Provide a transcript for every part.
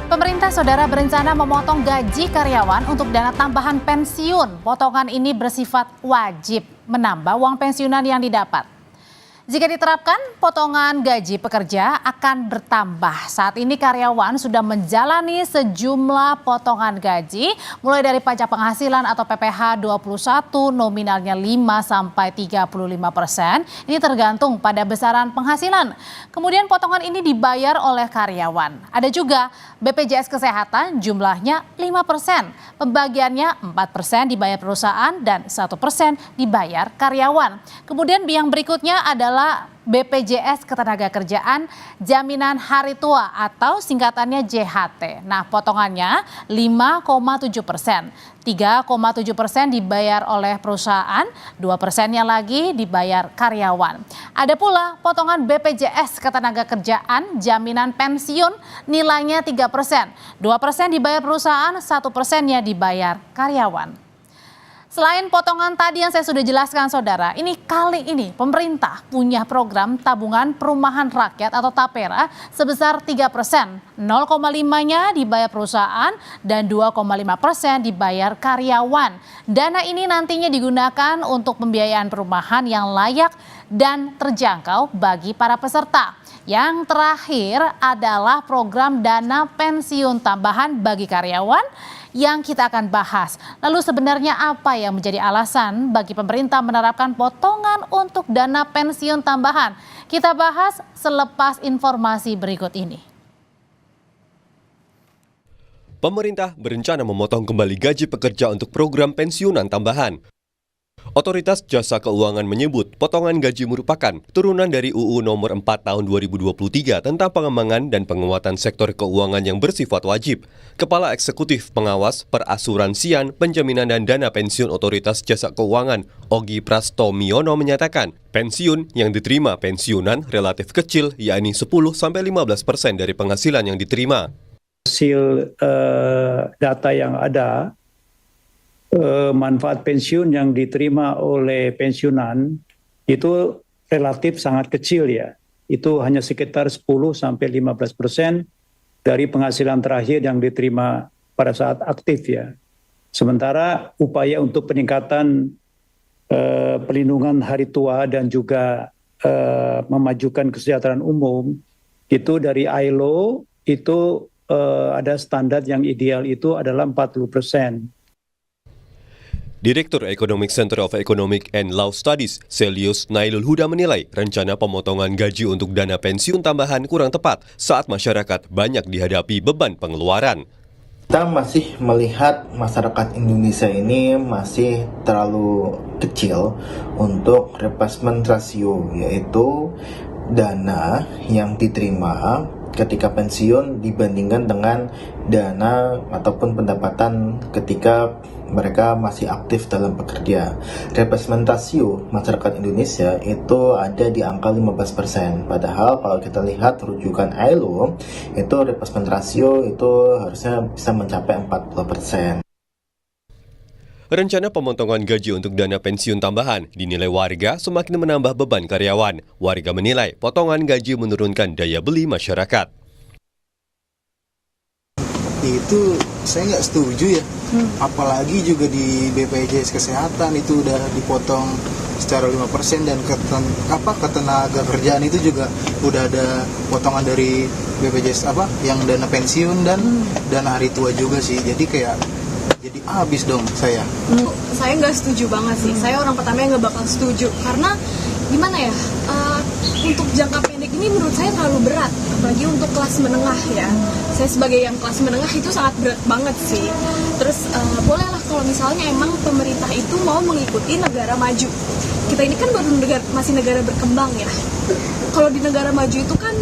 Pemerintah saudara berencana memotong gaji karyawan untuk dana tambahan pensiun. Potongan ini bersifat wajib menambah uang pensiunan yang didapat. Jika diterapkan, potongan gaji pekerja akan bertambah. Saat ini karyawan sudah menjalani sejumlah potongan gaji, mulai dari pajak penghasilan atau PPh 21 nominalnya 5-35%. Ini tergantung pada besaran penghasilan. Kemudian potongan ini dibayar oleh karyawan. Ada juga BPJS Kesehatan jumlahnya 5%. Pembagiannya 4% dibayar perusahaan dan 1% dibayar karyawan. Kemudian yang berikutnya adalah BPJS Ketenagakerjaan Jaminan Hari Tua atau singkatannya JHT. Nah, potongannya 5,7%. 3,7% dibayar oleh perusahaan, 2%-nya lagi dibayar karyawan. Ada pula potongan BPJS Ketenagakerjaan Jaminan Pensiun nilainya 3%. 2% dibayar perusahaan, 1%-nya dibayar karyawan. Selain potongan tadi yang saya sudah jelaskan saudara, kali ini pemerintah punya program tabungan perumahan rakyat atau TAPERA sebesar 3%. 0,5-nya dibayar perusahaan dan 2,5% dibayar karyawan. Dana ini nantinya digunakan untuk pembiayaan perumahan yang layak dan terjangkau bagi para peserta. Yang terakhir adalah program dana pensiun tambahan bagi karyawan yang kita akan bahas. Lalu sebenarnya apa yang menjadi alasan bagi pemerintah menerapkan potongan untuk dana pensiun tambahan? Kita bahas selepas informasi berikut ini. Pemerintah berencana memotong kembali gaji pekerja untuk program pensiunan tambahan. Otoritas Jasa Keuangan menyebut potongan gaji merupakan turunan dari UU Nomor 4 Tahun 2023 tentang pengembangan dan penguatan sektor keuangan yang bersifat wajib. Kepala Eksekutif Pengawas Perasuransian, Penjaminan dan Dana Pensiun Otoritas Jasa Keuangan, Ogi Prastomiono menyatakan, pensiun yang diterima pensiunan relatif kecil, yakni 10-15% dari penghasilan yang diterima. Hasil data yang ada, manfaat pensiun yang diterima oleh pensiunan itu relatif sangat kecil ya. Itu hanya sekitar 10-15% dari penghasilan terakhir yang diterima pada saat aktif ya. Sementara upaya untuk peningkatan pelindungan hari tua dan juga memajukan kesejahteraan umum itu dari ILO itu ada standar yang ideal itu adalah 40%. Direktur Economic Center of Economic and Law Studies, Selius Nailul Huda menilai rencana pemotongan gaji untuk dana pensiun tambahan kurang tepat saat masyarakat banyak dihadapi beban pengeluaran. Kita masih melihat masyarakat Indonesia ini masih terlalu kecil untuk replacement ratio, yaitu dana yang diterima ketika pensiun dibandingkan dengan dana ataupun pendapatan ketika mereka masih aktif dalam bekerja. Replacement ratio masyarakat Indonesia itu ada di angka 15%. Padahal kalau kita lihat rujukan ILO, itu replacement ratio itu harusnya bisa mencapai 40%. Rencana pemotongan gaji untuk dana pensiun tambahan dinilai warga semakin menambah beban karyawan. Warga menilai potongan gaji menurunkan daya beli masyarakat. Itu saya nggak setuju ya. Apalagi juga di BPJS Kesehatan itu udah dipotong secara 5% dan ketenaga kerjaan itu juga udah ada potongan dari BPJS yang dana pensiun dan dana hari tua juga sih. Jadi habis dong saya. Saya nggak setuju banget sih. Saya orang pertama yang nggak bakal setuju karena gimana ya? Untuk jangka pendek ini menurut saya terlalu berat, apalagi untuk kelas menengah ya. Saya sebagai yang kelas menengah itu sangat berat banget sih. Terus bolehlah kalau misalnya emang pemerintah itu mau mengikuti negara maju. Kita ini kan baru masih negara berkembang ya. Kalau di negara maju itu kan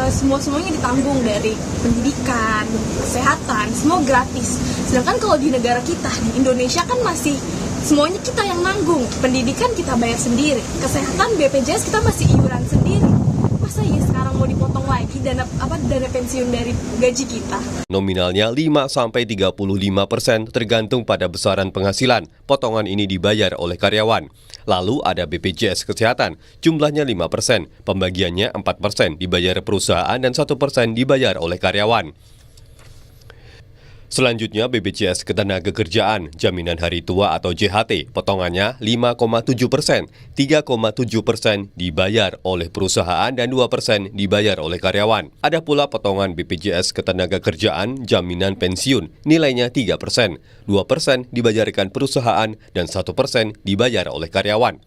semuanya ditanggung dari pendidikan, kesehatan, semua gratis. Sedangkan kalau di negara kita, di Indonesia kan masih semuanya kita yang nanggung. Pendidikan kita bayar sendiri, kesehatan BPJS kita masih iuran sendiri. Masa ya sekarang mau dipotong lagi dana pensiun dari gaji kita? Nominalnya 5-35% tergantung pada besaran penghasilan. Potongan ini dibayar oleh karyawan. Lalu ada BPJS Kesehatan, jumlahnya 5%, pembagiannya 4% dibayar perusahaan dan 1% dibayar oleh karyawan. Selanjutnya BPJS Ketenagakerjaan, Jaminan Hari Tua atau JHT, potongannya 5,7%, 3,7% dibayar oleh perusahaan dan 2% dibayar oleh karyawan. Ada pula potongan BPJS Ketenagakerjaan, Jaminan Pensiun, nilainya 3%, 2% dibayarkan perusahaan dan 1% dibayar oleh karyawan.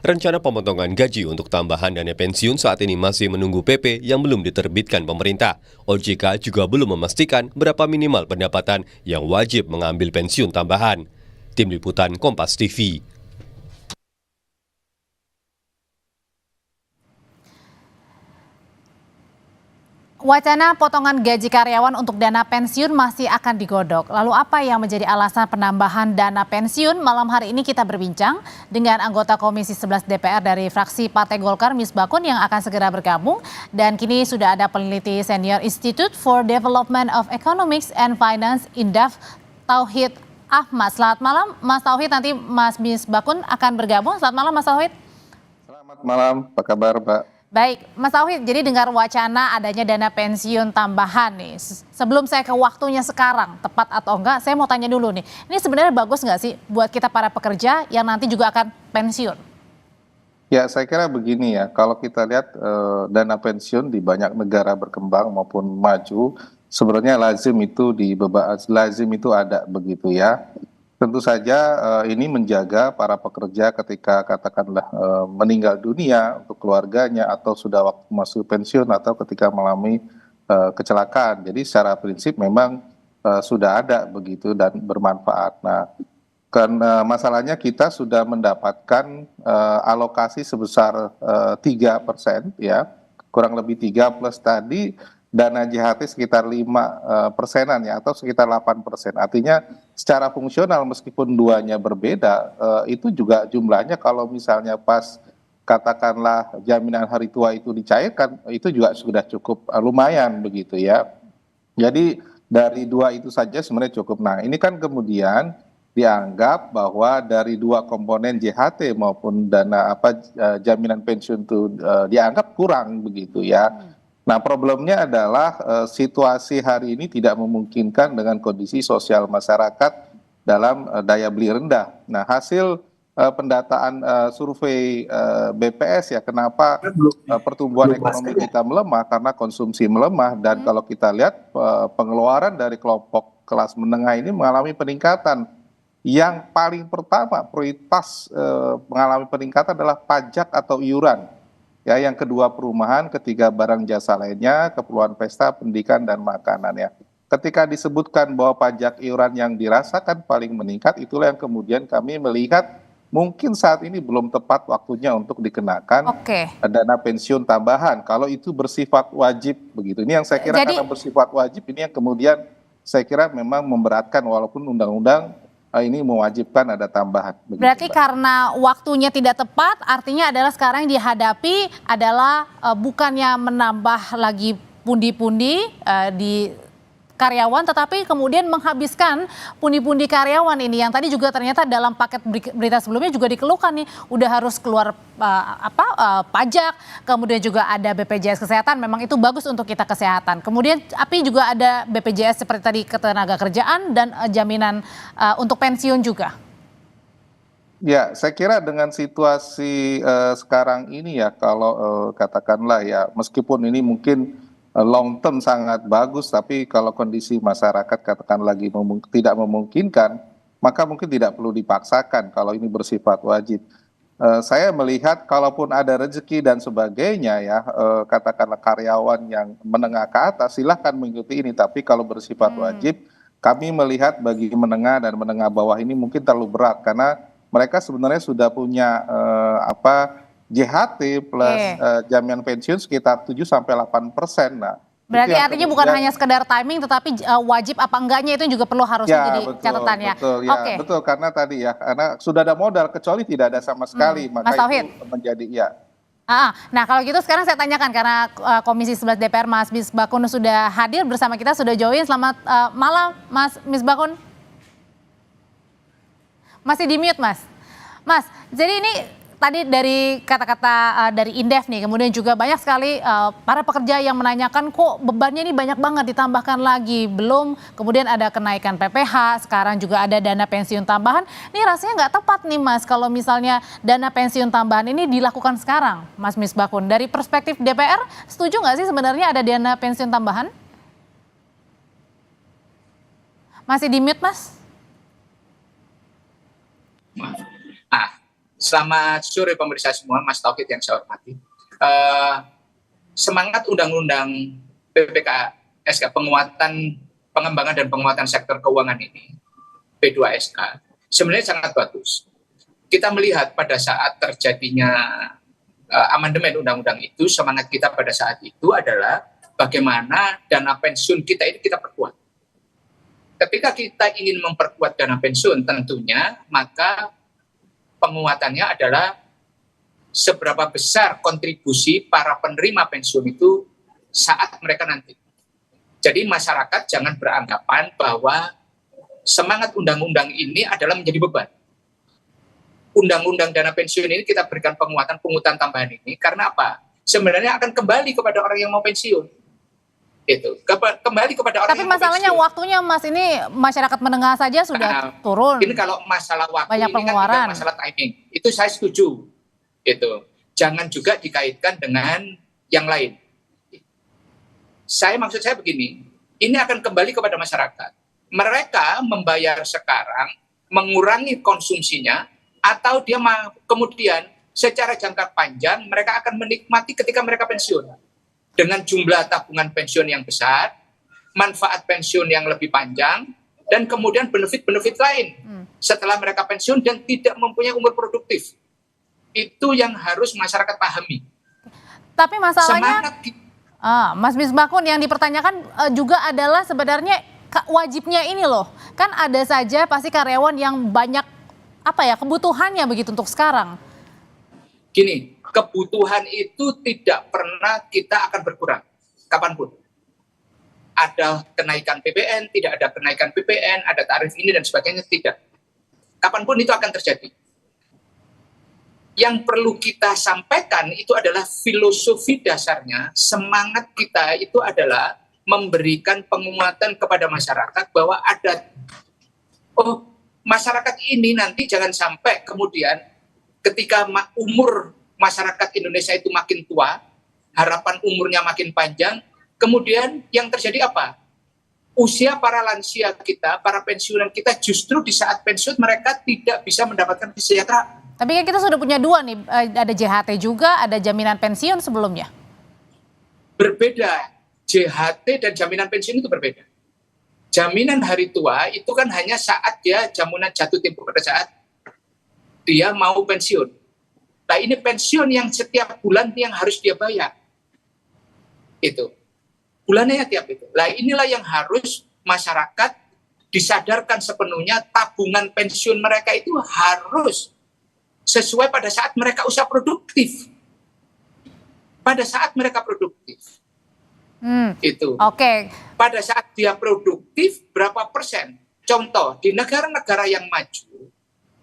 Rencana pemotongan gaji untuk tambahan dana pensiun saat ini masih menunggu PP yang belum diterbitkan pemerintah. OJK juga belum memastikan berapa minimal pendapatan yang wajib mengambil pensiun tambahan. Tim Liputan Kompas TV. Wacana potongan gaji karyawan untuk dana pensiun masih akan digodok. Lalu apa yang menjadi alasan penambahan dana pensiun? Malam hari ini kita berbincang dengan anggota Komisi 11 DPR dari fraksi Partai Golkar, Misbakun, yang akan segera bergabung. Dan kini sudah ada peneliti senior Institute for Development of Economics and Finance, INDEF, Tauhid Ahmad. Selamat malam Mas Tauhid, nanti Mas Misbakun akan bergabung. Selamat malam Mas Tauhid. Selamat malam, apa kabar Mbak? Baik, Mas Tauhid, jadi dengar wacana adanya dana pensiun tambahan nih. Sebelum saya ke waktunya sekarang, tepat atau enggak, saya mau tanya dulu nih. Ini sebenarnya bagus nggak sih buat kita para pekerja yang nanti juga akan pensiun? Ya, saya kira begini ya, kalau kita lihat dana pensiun di banyak negara berkembang maupun maju, sebenarnya lazim itu ada begitu ya. Tentu saja ini menjaga para pekerja ketika katakanlah meninggal dunia untuk keluarganya atau sudah waktu masuk pensiun atau ketika mengalami kecelakaan. Jadi secara prinsip memang sudah ada begitu dan bermanfaat. Nah, masalahnya kita sudah mendapatkan alokasi sebesar 3% ya, kurang lebih 3 plus tadi dana JHT sekitar 5%-an ya, atau sekitar 8%. Artinya secara fungsional meskipun duanya berbeda, itu juga jumlahnya kalau misalnya pas katakanlah jaminan hari tua itu dicairkan, itu juga sudah cukup lumayan begitu ya. Jadi dari dua itu saja sebenarnya cukup. Nah, ini kan kemudian dianggap bahwa dari dua komponen JHT maupun dana jaminan pensiun itu dianggap kurang begitu ya. Nah, problemnya adalah situasi hari ini tidak memungkinkan dengan kondisi sosial masyarakat dalam daya beli rendah. Nah, hasil pendataan survei BPS ya, kenapa pertumbuhan ekonomi kita melemah, karena konsumsi melemah, dan kalau kita lihat pengeluaran dari kelompok kelas menengah ini mengalami peningkatan. Yang paling pertama prioritas mengalami peningkatan adalah pajak atau iuran. Ya, yang kedua perumahan, ketiga barang jasa lainnya, keperluan pesta, pendidikan, dan makanan ya. Ketika disebutkan bahwa pajak iuran yang dirasakan paling meningkat, itulah yang kemudian kami melihat mungkin saat ini belum tepat waktunya untuk dikenakan dana pensiun tambahan. Kalau itu bersifat wajib begitu. Ini yang saya kira karena bersifat wajib, ini yang kemudian saya kira memang memberatkan walaupun undang-undang ini mewajibkan ada tambahan. Berarti karena waktunya tidak tepat, artinya adalah sekarang yang dihadapi adalah bukannya menambah lagi pundi-pundi di karyawan, tetapi kemudian menghabiskan pundi-pundi karyawan ini yang tadi juga ternyata dalam paket berita sebelumnya juga dikeluhkan nih, udah harus keluar pajak, kemudian juga ada BPJS Kesehatan, memang itu bagus untuk kita kesehatan. Kemudian tapi juga ada BPJS seperti tadi Ketenagakerjaan dan jaminan untuk pensiun juga. Ya, saya kira dengan situasi sekarang ini ya, kalau katakanlah ya, meskipun ini mungkin long term sangat bagus, tapi kalau kondisi masyarakat katakan lagi tidak memungkinkan, maka mungkin tidak perlu dipaksakan kalau ini bersifat wajib. Saya melihat kalaupun ada rezeki dan sebagainya ya, katakanlah karyawan yang menengah ke atas silahkan mengikuti ini, tapi kalau bersifat wajib, kami melihat bagi menengah dan menengah bawah ini mungkin terlalu berat, karena mereka sebenarnya sudah punya JHT plus jaminan pensiun sekitar 7-8%. Nah, berarti artinya bukan hanya sekedar timing, tetapi wajib apa enggaknya itu juga perlu harus jadi catatan ya. Betul, ya, betul, karena tadi ya, karena sudah ada modal kecuali tidak ada sama sekali, maka itu menjadi ya. Nah, kalau gitu sekarang saya tanyakan karena Komisi 11 DPR Mas Misbakun sudah hadir bersama kita, sudah join. Selamat malam Mas Misbakun. Masih di mute Mas. Mas, jadi ini tadi dari kata-kata dari Indef nih, kemudian juga banyak sekali para pekerja yang menanyakan kok bebannya ini banyak banget ditambahkan lagi, belum kemudian ada kenaikan PPh, sekarang juga ada dana pensiun tambahan. Ini rasanya nggak tepat nih Mas, kalau misalnya dana pensiun tambahan ini dilakukan sekarang, Mas Misbahkun. Dari perspektif DPR, setuju nggak sih sebenarnya ada dana pensiun tambahan? Masih di mute, Mas? Selamat sore pemirsa semua, Mas Tauhid yang saya hormati. Semangat Undang-Undang PPKSK, pengembangan dan penguatan sektor keuangan ini, P2SK, sebenarnya sangat bagus. Kita melihat pada saat terjadinya amandemen undang-undang itu, semangat kita pada saat itu adalah bagaimana dana pensiun kita ini kita perkuat. Ketika kita ingin memperkuat dana pensiun tentunya, maka penguatannya adalah seberapa besar kontribusi para penerima pensiun itu saat mereka nanti. Jadi masyarakat jangan beranggapan bahwa semangat undang-undang ini adalah menjadi beban. Undang-undang dana pensiun ini kita berikan penguatan tambahan ini karena apa? Sebenarnya akan kembali kepada orang yang mau pensiun. Itu kembali kepada orang. Tapi masalahnya waktunya Mas, ini masyarakat menengah saja sudah turun. Ini kalau masalah waktu banyak ini kan juga masalah timing. Itu saya setuju. Itu jangan juga dikaitkan dengan yang lain. Maksud saya begini, ini akan kembali kepada masyarakat. Mereka membayar sekarang, mengurangi konsumsinya, atau dia kemudian secara jangka panjang mereka akan menikmati ketika mereka pensiun. Dengan jumlah tabungan pensiun yang besar, manfaat pensiun yang lebih panjang, dan kemudian benefit-benefit lain setelah mereka pensiun dan tidak mempunyai umur produktif. Itu yang harus masyarakat pahami. Tapi masalahnya, Mas Misbahkun, yang dipertanyakan juga adalah sebenarnya wajibnya ini loh. Kan ada saja pasti karyawan yang banyak kebutuhannya begitu untuk sekarang. Gini, kebutuhan itu tidak pernah kita akan berkurang, kapanpun. Ada kenaikan PPN, tidak ada kenaikan PPN, ada tarif ini dan sebagainya, tidak. Kapanpun itu akan terjadi. Yang perlu kita sampaikan itu adalah filosofi dasarnya, semangat kita itu adalah memberikan penguatan kepada masyarakat bahwa ada, masyarakat ini nanti jangan sampai kemudian ketika umur masyarakat Indonesia itu makin tua, harapan umurnya makin panjang, kemudian yang terjadi apa? Usia para lansia kita, para pensiunan kita justru di saat pensiun mereka tidak bisa mendapatkan kesejahteraan. Tapi kan kita sudah punya dua nih, ada JHT juga, ada jaminan pensiun sebelumnya. Berbeda, JHT dan jaminan pensiun itu berbeda. Jaminan hari tua itu kan hanya saat dia jaminan jatuh tempo pada saat dia mau pensiun. Nah ini pensiun yang setiap bulan yang harus dia bayar. Itu. Bulannya tiap itu. Nah inilah yang harus masyarakat disadarkan sepenuhnya, tabungan pensiun mereka itu harus sesuai pada saat mereka usia produktif. Pada saat mereka produktif. Itu. Oke. Pada saat dia produktif berapa persen? Contoh, di negara-negara yang maju,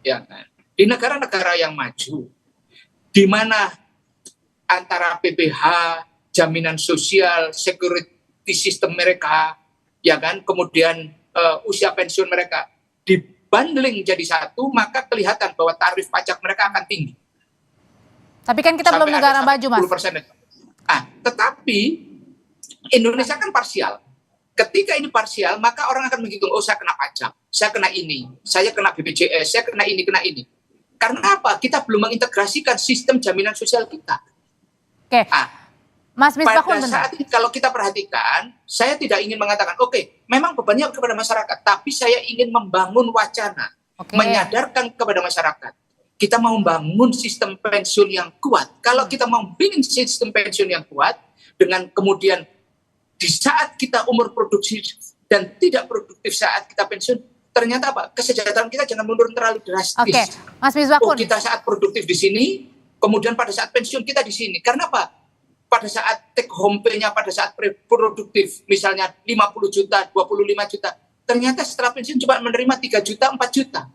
ya kan? Di negara-negara yang maju, di mana antara PPh, jaminan sosial, security system mereka, ya kan, kemudian usia pensiun mereka dibundling jadi satu, maka kelihatan bahwa tarif pajak mereka akan tinggi. Tapi kan kita belum negara maju, Mas. 10%. Tetapi Indonesia kan parsial. Ketika ini parsial, maka orang akan menghitung, saya kena pajak, saya kena ini, saya kena BPJS, saya kena ini. Karena apa? Kita belum mengintegrasikan sistem jaminan sosial kita. Oke. Mas Misbahkun, pada saat ini kalau kita perhatikan, saya tidak ingin mengatakan, memang bebannya kepada masyarakat, tapi saya ingin membangun wacana, menyadarkan kepada masyarakat. Kita mau membangun sistem pensiun yang kuat. Kalau kita mau membangun sistem pensiun yang kuat, dengan kemudian di saat kita umur produksi dan tidak produktif saat kita pensiun, ternyata apa? Kesejahteraan kita jangan menurun terlalu drastis. Mas Misbahkun. Kita saat produktif di sini, kemudian pada saat pensiun kita di sini. Karena apa? Pada saat take home pay-nya, pada saat produktif, misalnya 50 juta, 25 juta, ternyata setelah pensiun cuma menerima 3 juta, 4 juta.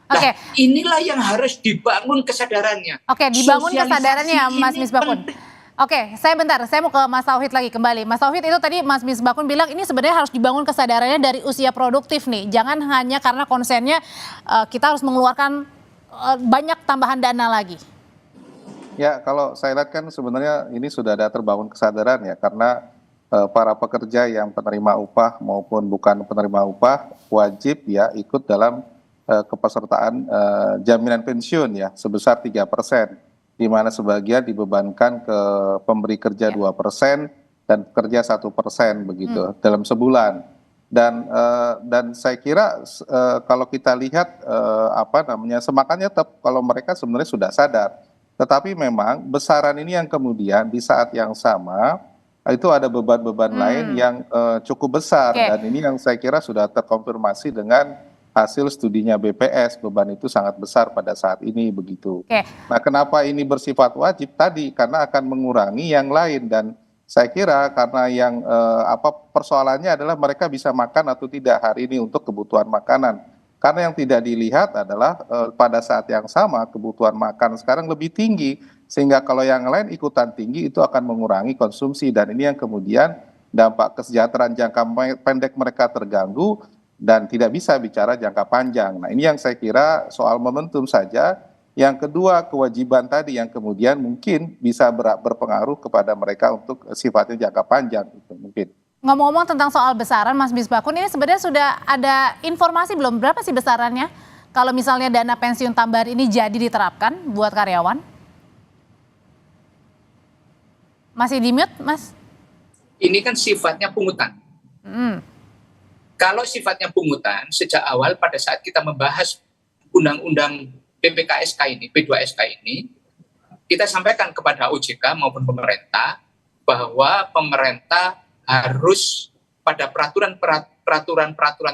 Oke. Nah, inilah yang harus dibangun kesadarannya. Oke, dibangun Sosialisasi kesadarannya Mas ini Misbakun. penting. Oke, saya mau ke Mas Tauhid lagi kembali. Mas Tauhid, itu tadi Mas Misbakun bilang ini sebenarnya harus dibangun kesadarannya dari usia produktif nih. Jangan hanya karena konsennya kita harus mengeluarkan banyak tambahan dana lagi. Ya, kalau saya lihat kan sebenarnya ini sudah ada terbangun kesadaran ya, karena para pekerja yang penerima upah maupun bukan penerima upah wajib ya ikut dalam kepesertaan jaminan pensiun ya sebesar 3%, di mana sebagian dibebankan ke pemberi kerja 2% dan pekerja 1% begitu dalam sebulan. Dan saya kira kalau kita lihat semangatnya tetap kalau mereka sebenarnya sudah sadar. Tetapi memang besaran ini yang kemudian di saat yang sama itu ada beban-beban lain yang cukup besar. Dan ini yang saya kira sudah terkonfirmasi dengan hasil studinya BPS, beban itu sangat besar pada saat ini begitu. Nah, kenapa ini bersifat wajib tadi? Karena akan mengurangi yang lain, dan saya kira karena yang persoalannya adalah mereka bisa makan atau tidak hari ini untuk kebutuhan makanan. Karena yang tidak dilihat adalah pada saat yang sama kebutuhan makan sekarang lebih tinggi, sehingga kalau yang lain ikutan tinggi itu akan mengurangi konsumsi, dan ini yang kemudian dampak kesejahteraan jangka pendek mereka terganggu dan tidak bisa bicara jangka panjang. Nah, ini yang saya kira soal momentum saja. Yang kedua, kewajiban tadi yang kemudian mungkin bisa berpengaruh kepada mereka untuk sifatnya jangka panjang itu mungkin. Ngomong-ngomong tentang soal besaran, Mas Misbakun, ini sebenarnya sudah ada informasi belum berapa sih besarannya? Kalau misalnya dana pensiun tambahan ini jadi diterapkan buat karyawan? Masih di mute, Mas? Ini kan sifatnya pungutan. Kalau sifatnya pungutan, sejak awal pada saat kita membahas undang-undang PPKSK ini, P2SK ini, kita sampaikan kepada OJK maupun pemerintah bahwa pemerintah harus pada peraturan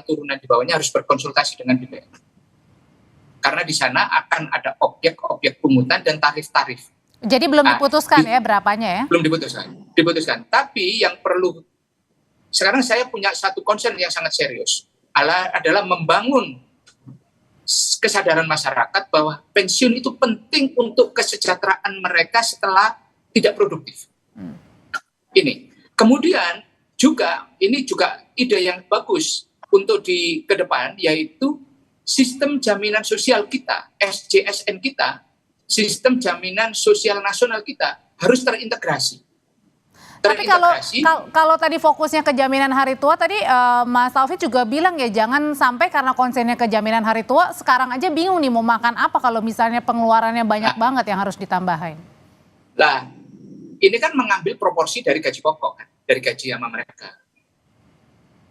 turunan di bawahnya harus berkonsultasi dengan DPR. Karena di sana akan ada objek-objek pungutan dan tarif-tarif. Jadi belum diputuskan ya berapanya ya? Belum diputuskan. Tapi yang perlu, sekarang saya punya satu concern yang sangat serius, adalah membangun kesadaran masyarakat bahwa pensiun itu penting untuk kesejahteraan mereka setelah tidak produktif. Ini. Kemudian ini juga ide yang bagus untuk ke depan, yaitu sistem jaminan sosial kita, SJSN kita, sistem jaminan sosial nasional kita harus terintegrasi. Tapi kalau tadi fokusnya ke jaminan hari tua, tadi Mas Tauhid juga bilang ya jangan sampai karena konsennya ke jaminan hari tua, sekarang aja bingung nih mau makan apa kalau misalnya pengeluarannya banyak banget yang harus ditambahin. Lah, ini kan mengambil proporsi dari gaji pokok kan, dari gaji sama mereka.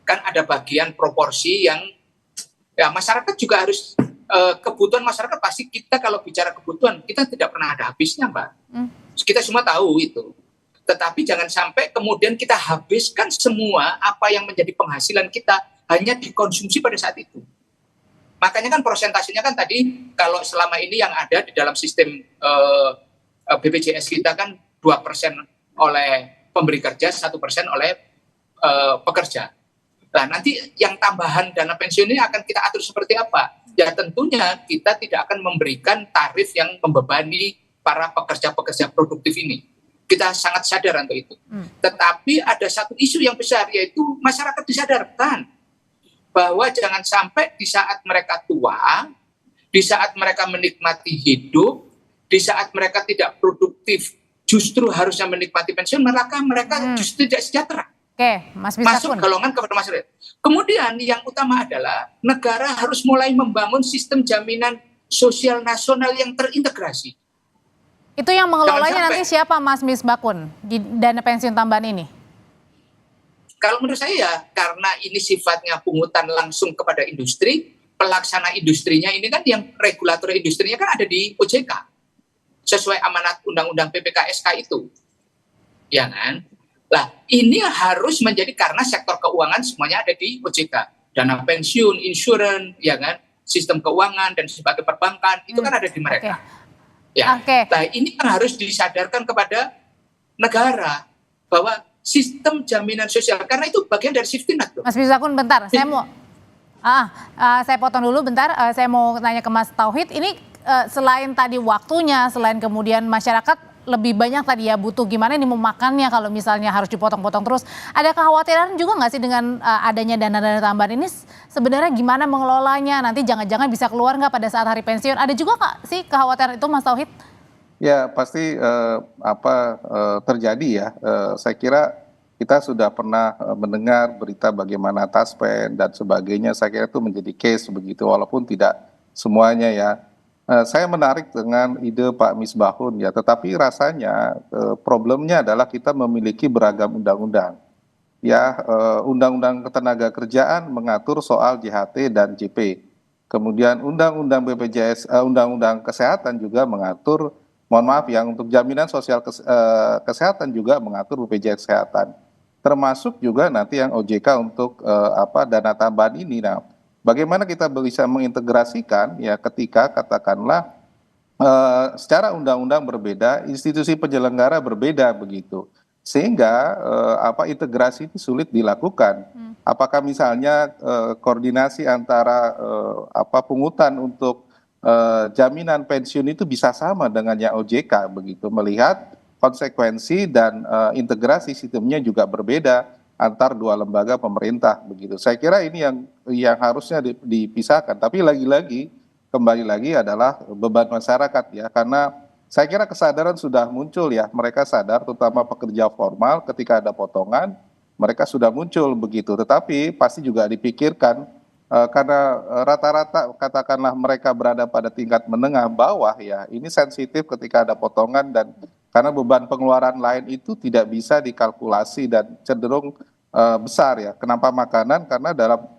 Kan ada bagian proporsi yang ya masyarakat juga harus kebutuhan masyarakat pasti kita kalau bicara kebutuhan kita tidak pernah ada habisnya, Mbak. Kita semua tahu itu. Tetapi jangan sampai kemudian kita habiskan semua apa yang menjadi penghasilan kita hanya dikonsumsi pada saat itu. Makanya kan persentasenya kan tadi kalau selama ini yang ada di dalam sistem BPJS kita kan 2% oleh pemberi kerja, 1% oleh pekerja. Nah, nanti yang tambahan dana pensiun ini akan kita atur seperti apa? Ya tentunya kita tidak akan memberikan tarif yang membebani para pekerja-pekerja produktif ini. Kita sangat sadar untuk itu. Tetapi ada satu isu yang besar, yaitu masyarakat disadarkan bahwa jangan sampai di saat mereka tua, di saat mereka menikmati hidup, di saat mereka tidak produktif, justru harusnya menikmati pensiun, mereka justru tidak sejahtera. Oke, Mas Masuk golongan kepada masyarakat. Kemudian yang utama adalah negara harus mulai membangun sistem jaminan sosial nasional yang terintegrasi. Itu yang mengelolanya nanti siapa, Mas Misbakun, di dana pensiun tambahan ini? Kalau menurut saya ya, karena ini sifatnya pungutan langsung kepada industri, pelaksana industrinya ini kan yang regulator industrinya kan ada di OJK. Sesuai amanat undang-undang PPKSK itu. Ya kan? Lah, ini harus menjadi karena sektor keuangan semuanya ada di OJK. Dana pensiun, insurans, ya kan? Sistem keuangan dan sebagai perbankan itu kan ada di mereka. Ya. Nah, ini kan harus disadarkan kepada negara bahwa sistem jaminan sosial karena itu bagian dari safety net. Mas Misbakun bentar, Saya potong dulu bentar. Saya mau tanya ke Mas Tauhid. Ini selain tadi waktunya, selain kemudian masyarakat lebih banyak tadi ya butuh gimana nih memakannya kalau misalnya harus dipotong-potong terus. Ada kekhawatiran juga nggak sih dengan adanya dana-dana tambahan ini sebenarnya gimana mengelolanya? Nanti jangan-jangan bisa keluar nggak pada saat hari pensiun? Ada juga nggak sih kekhawatiran itu, Mas Tauhid? Ya pasti terjadi ya. Saya kira kita sudah pernah mendengar berita bagaimana taspen dan sebagainya. Saya kira itu menjadi case begitu, walaupun tidak semuanya ya. Saya menarik dengan ide Pak Misbahun ya, tetapi rasanya problemnya adalah kita memiliki beragam undang-undang. Ya, Undang-Undang Ketenagakerjaan mengatur soal JHT dan JP. Kemudian Undang-Undang BPJS, Undang-Undang Kesehatan juga mengatur, mohon maaf ya, untuk jaminan sosial kesehatan juga mengatur BPJS Kesehatan. Termasuk juga nanti yang OJK untuk dana tambahan ini. Nah, bagaimana kita bisa mengintegrasikan ya ketika katakanlah secara undang-undang berbeda, institusi penyelenggara berbeda begitu. Sehingga integrasi itu sulit dilakukan. Apakah misalnya koordinasi antara pungutan untuk jaminan pensiun itu bisa sama dengan yang OJK begitu, melihat konsekuensi dan integrasi sistemnya juga berbeda antar dua lembaga pemerintah begitu. Saya kira ini yang harusnya dipisahkan. Tapi lagi-lagi kembali lagi adalah beban masyarakat ya, karena saya kira kesadaran sudah muncul ya. Mereka sadar, terutama pekerja formal, ketika ada potongan mereka sudah muncul begitu. Tetapi pasti juga dipikirkan karena rata-rata katakanlah mereka berada pada tingkat menengah bawah ya. Ini sensitif ketika ada potongan, dan karena beban pengeluaran lain itu tidak bisa dikalkulasi dan cenderung besar ya. Kenapa makanan? Karena dalam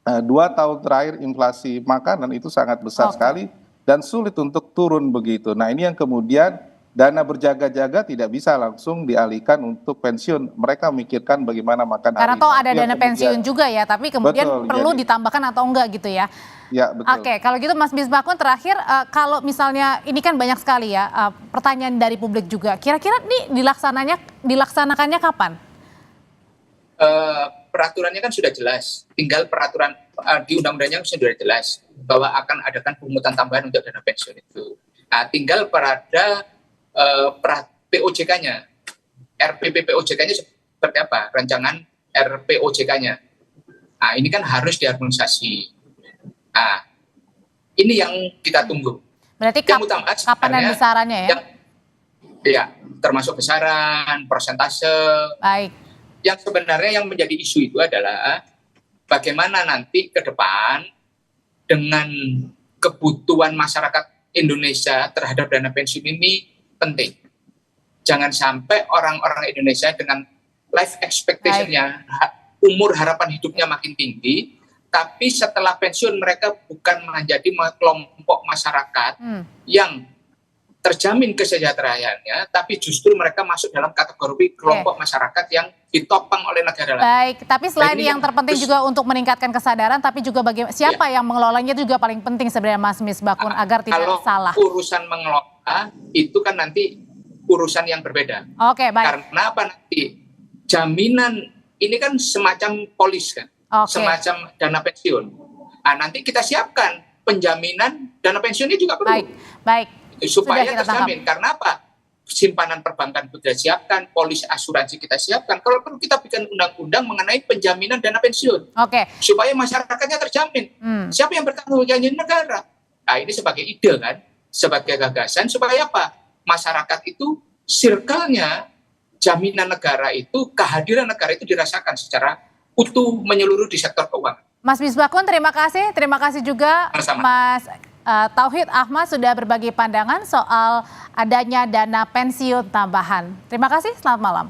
2 tahun terakhir inflasi makanan itu sangat besar sekali dan sulit untuk turun begitu. Nah, ini yang kemudian dana berjaga-jaga tidak bisa langsung dialihkan untuk pensiun. Mereka memikirkan bagaimana makan hari. Karena toh ada dana pensiun juga ya, tapi kemudian perlu ditambahkan atau enggak gitu ya. Ya, betul. Oke, kalau gitu Mas Misbahun terakhir, kalau misalnya ini kan banyak sekali ya pertanyaan dari publik juga. Kira-kira nih dilaksanakannya kapan? Peraturannya kan sudah jelas, tinggal peraturan di undang-undangnya sudah jelas bahwa akan adakan pungutan tambahan untuk dana pensiun itu. Nah, tinggal pada POJK-nya, RPP POJK-nya seperti apa, rancangan RPOJK-nya. Nah, ini kan harus diharmonisasi. Nah, ini yang kita tunggu. Berarti kapan dan besarannya ya? Ya, termasuk besaran, persentase. Baik. Yang sebenarnya yang menjadi isu itu adalah bagaimana nanti ke depan dengan kebutuhan masyarakat Indonesia terhadap dana pensiun ini penting. Jangan sampai orang-orang Indonesia dengan life expectation-nya, umur harapan hidupnya makin tinggi, tapi setelah pensiun mereka bukan menjadi kelompok masyarakat yang terjamin kesejahteraannya, tapi justru mereka masuk dalam kategori kelompok masyarakat yang ditopang oleh negara lain. Baik, tapi selain yang terpenting juga untuk meningkatkan kesadaran, tapi juga bagaimana siapa yang mengelolanya itu juga paling penting sebenarnya Mas Misbahun agar tidak salah. Kalau urusan mengelola itu kan nanti urusan yang berbeda. Oke, baik. Karena apa nanti jaminan ini kan semacam polis kan, semacam dana pensiun. Nah, nanti kita siapkan penjaminan dana pensiunnya juga perlu. Baik. Supaya terjamin. Karena apa? Simpanan perbankan kita siapkan, polis asuransi kita siapkan. Kalau perlu kita bikin undang-undang mengenai penjaminan dana pensiun. Supaya masyarakatnya terjamin. Siapa yang bertanggung jawab? Negara. Nah, ini sebagai ide kan, sebagai gagasan supaya apa? Masyarakat itu circle-nya jaminan negara itu, kehadiran negara itu dirasakan secara utuh menyeluruh di sektor keuangan. Mas Misbahun, terima kasih juga Mas Tauhid Ahmad sudah berbagi pandangan soal adanya dana pensiun tambahan. Terima kasih, selamat malam.